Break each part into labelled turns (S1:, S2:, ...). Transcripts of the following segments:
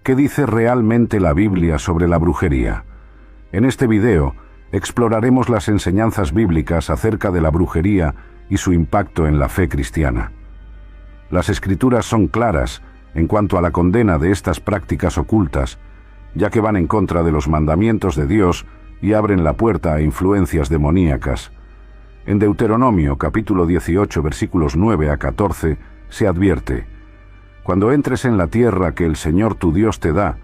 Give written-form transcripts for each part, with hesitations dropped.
S1: ¿Qué dice realmente la Biblia sobre la brujería? En este video exploraremos las enseñanzas bíblicas acerca de la brujería y su impacto en la fe cristiana. Las Escrituras son claras en cuanto a la condena de estas prácticas ocultas, ya que van en contra de los mandamientos de Dios y abren la puerta a influencias demoníacas. En Deuteronomio capítulo 18 versículos 9 a 14 se advierte: «Cuando entres en la tierra que el Señor tu Dios te da,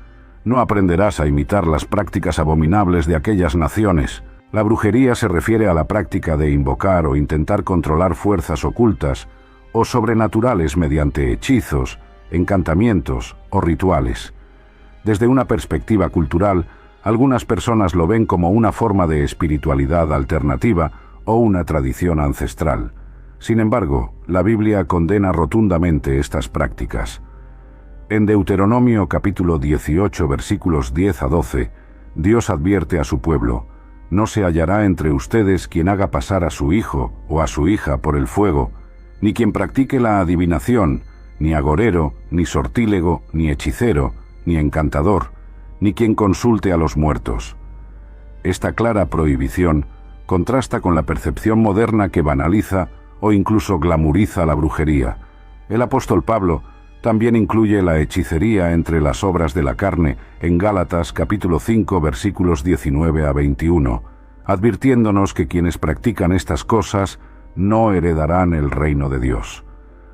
S1: no aprenderás a imitar las prácticas abominables de aquellas naciones». La brujería se refiere a la práctica de invocar o intentar controlar fuerzas ocultas o sobrenaturales mediante hechizos, encantamientos o rituales. Desde una perspectiva cultural, algunas personas lo ven como una forma de espiritualidad alternativa o una tradición ancestral. Sin embargo, la Biblia condena rotundamente estas prácticas. En Deuteronomio capítulo 18 versículos 10 a 12, Dios advierte a su pueblo: «No se hallará entre ustedes quien haga pasar a su hijo o a su hija por el fuego, ni quien practique la adivinación, ni agorero, ni sortílego, ni hechicero, ni encantador, ni quien consulte a los muertos». Esta clara prohibición contrasta con la percepción moderna que banaliza o incluso glamuriza la brujería. El apóstol Pablo también incluye la hechicería entre las obras de la carne en Gálatas capítulo 5 versículos 19 a 21, advirtiéndonos que quienes practican estas cosas no heredarán el reino de Dios.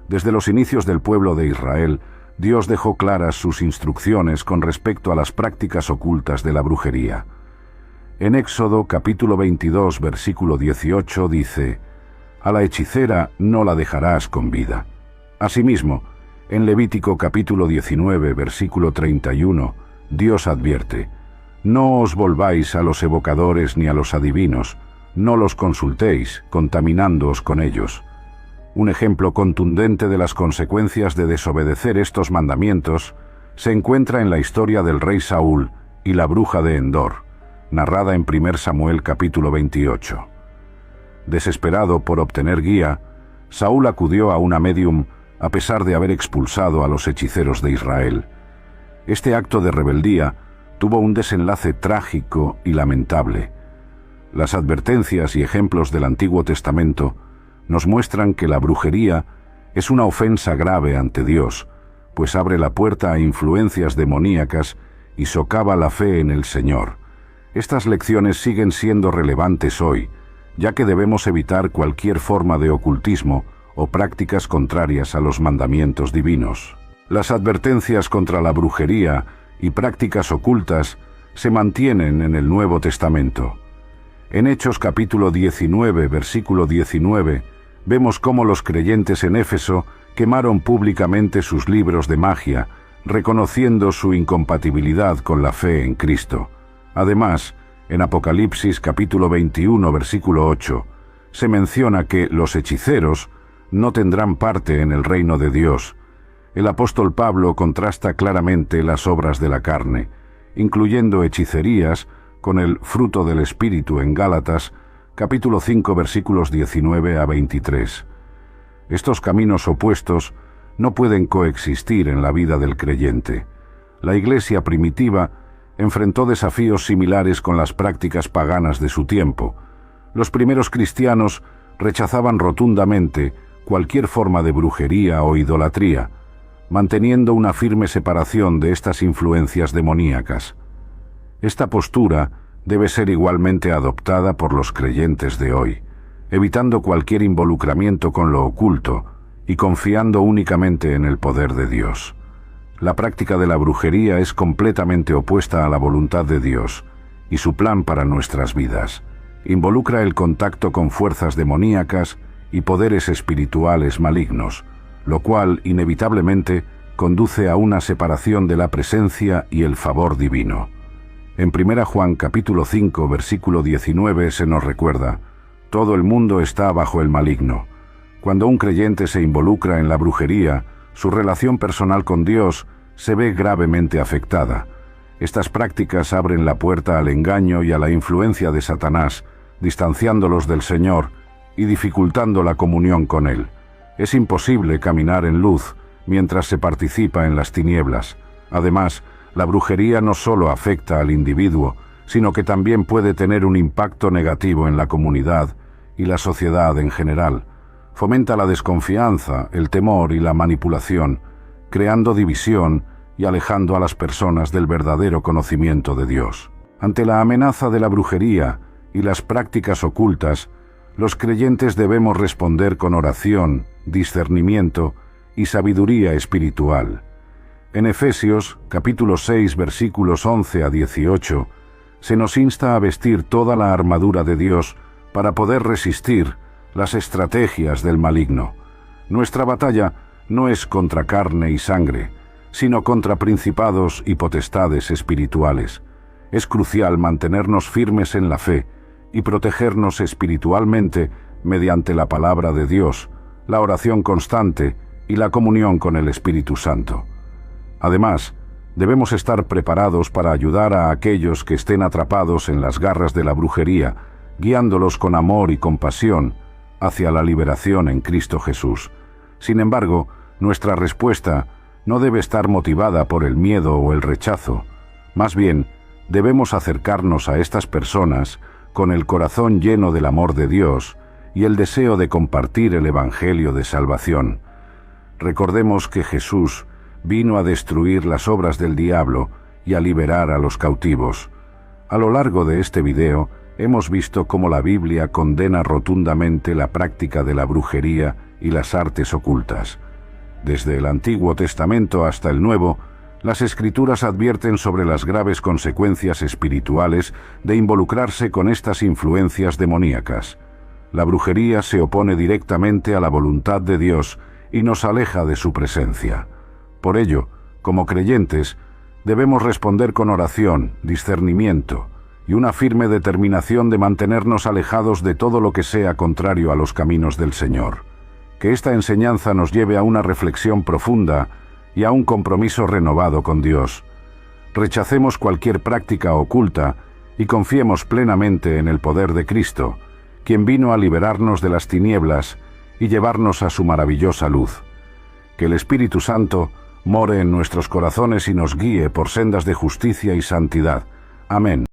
S1: Desde los inicios del pueblo de Israel, Dios dejó claras sus instrucciones con respecto a las prácticas ocultas de la brujería. En Éxodo capítulo 22 versículo 18 dice: «A la hechicera no la dejarás con vida». Asimismo, en Levítico capítulo 19 versículo 31, Dios advierte: «No os volváis a los evocadores ni a los adivinos, no los consultéis, contaminándoos con ellos». Un ejemplo contundente de las consecuencias de desobedecer estos mandamientos se encuentra en la historia del rey Saúl y la bruja de Endor, narrada en 1 Samuel capítulo 28. Desesperado por obtener guía, Saúl acudió a una médium a pesar de haber expulsado a los hechiceros de Israel. Este acto de rebeldía tuvo un desenlace trágico y lamentable. Las advertencias y ejemplos del Antiguo Testamento nos muestran que la brujería es una ofensa grave ante Dios, pues abre la puerta a influencias demoníacas y socava la fe en el Señor. Estas lecciones siguen siendo relevantes hoy, ya que debemos evitar cualquier forma de ocultismo o prácticas contrarias a los mandamientos divinos. Las advertencias contra la brujería y prácticas ocultas se mantienen en el Nuevo Testamento. En Hechos capítulo 19, versículo 19, vemos cómo los creyentes en Éfeso quemaron públicamente sus libros de magia, reconociendo su incompatibilidad con la fe en Cristo. Además, en Apocalipsis capítulo 21, versículo 8, se menciona que los hechiceros no tendrán parte en el reino de Dios. El apóstol Pablo contrasta claramente las obras de la carne, incluyendo hechicerías, con el fruto del Espíritu en Gálatas, capítulo 5, versículos 19 a 23. Estos caminos opuestos no pueden coexistir en la vida del creyente. La Iglesia primitiva enfrentó desafíos similares con las prácticas paganas de su tiempo. Los primeros cristianos rechazaban rotundamente cualquier forma de brujería o idolatría, manteniendo una firme separación de estas influencias demoníacas. Esta postura debe ser igualmente adoptada por los creyentes de hoy, evitando cualquier involucramiento con lo oculto y confiando únicamente en el poder de Dios. La práctica de la brujería es completamente opuesta a la voluntad de Dios y su plan para nuestras vidas. Involucra el contacto con fuerzas demoníacas y poderes espirituales malignos, lo cual inevitablemente conduce a una separación de la presencia y el favor divino. En 1 Juan capítulo 5 versículo 19 se nos recuerda: «Todo el mundo está bajo el maligno». Cuando un creyente se involucra en la brujería, su relación personal con Dios se ve gravemente afectada. Estas prácticas abren la puerta al engaño y a la influencia de Satanás, distanciándolos del Señor y dificultando la comunión con Él. Es imposible caminar en luz mientras se participa en las tinieblas. Además, La brujería no solo afecta al individuo, sino que también puede tener un impacto negativo en la comunidad y la sociedad en general. Fomenta la desconfianza, el temor y la manipulación, creando división y alejando a las personas del verdadero conocimiento de Dios. Ante la amenaza de la brujería y las prácticas ocultas, los creyentes debemos responder con oración, discernimiento y sabiduría espiritual. En Efesios, capítulo 6, versículos 11 a 18, se nos insta a vestir toda la armadura de Dios para poder resistir las estrategias del maligno. Nuestra batalla no es contra carne y sangre, sino contra principados y potestades espirituales. Es crucial mantenernos firmes en la fe y protegernos espiritualmente mediante la palabra de Dios, la oración constante y la comunión con el Espíritu Santo. Además, debemos estar preparados para ayudar a aquellos que estén atrapados en las garras de la brujería, guiándolos con amor y compasión hacia la liberación en Cristo Jesús. Sin embargo, nuestra respuesta no debe estar motivada por el miedo o el rechazo. Más bien, debemos acercarnos a estas personas con el corazón lleno del amor de Dios y el deseo de compartir el Evangelio de salvación. Recordemos que Jesús vino a destruir las obras del diablo y a liberar a los cautivos. A lo largo de este video, hemos visto cómo la Biblia condena rotundamente la práctica de la brujería y las artes ocultas. Desde el Antiguo Testamento hasta el Nuevo, las Escrituras advierten sobre las graves consecuencias espirituales de involucrarse con estas influencias demoníacas. La brujería se opone directamente a la voluntad de Dios y nos aleja de su presencia. Por ello, como creyentes, debemos responder con oración, discernimiento y una firme determinación de mantenernos alejados de todo lo que sea contrario a los caminos del Señor. Que esta enseñanza nos lleve a una reflexión profunda y a un compromiso renovado con Dios. Rechacemos cualquier práctica oculta y confiemos plenamente en el poder de Cristo, quien vino a liberarnos de las tinieblas y llevarnos a su maravillosa luz. Que el Espíritu Santo more en nuestros corazones y nos guíe por sendas de justicia y santidad. Amén.